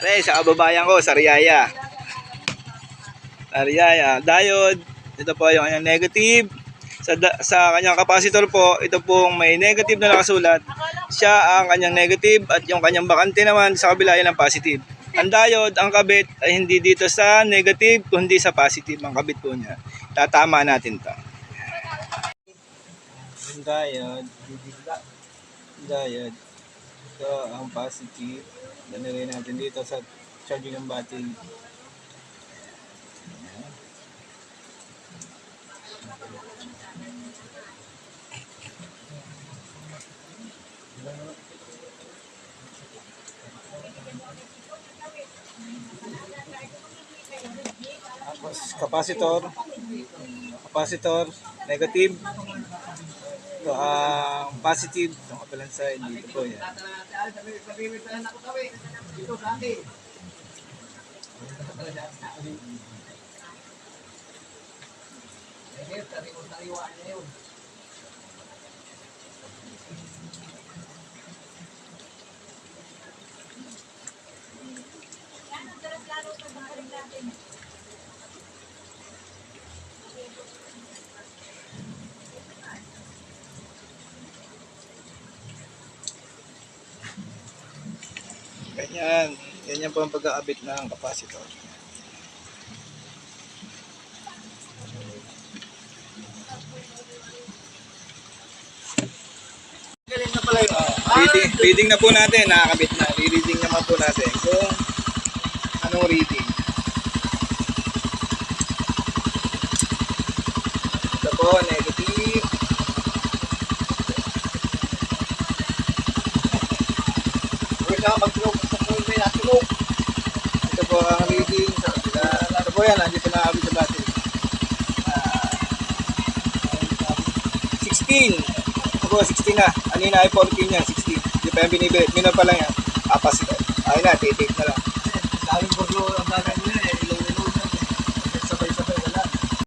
Sa kababayan ko, sa Riyaya. Diode. Ito po yung kanyang negative. Sa kanyang capacitor po, ito pong may negative na nakasulat. Siya ang kanyang negative at yung kanyang bakante naman sa kabila yan ang positive. Ang diode, ang kabit ay hindi dito sa negative kundi sa positive ang kabit po niya. Tatama natin to. Yung diode. Ito ang positive. Danilay natin dito sa charging ng battery. Tapos capacitor, negative. Ito ang positive, itong kapalang side dito po yan. Ganyan po ang pag-aabit ng capacitor. Galing na pala yun. Reading na po natin, nakakabit na. Reading naman po natin kung anong reading. Ito po, negative. Ito po ang reading. Ito po yan, hindi po nakakabit sa battery. 16. Ito po, 16 na. Kanina ay 14 yan, 16. Hindi pa yan binibit. Minor pa lang yan. Capacitor. Ayun na, titik na lang. Daming burlo ang bagay.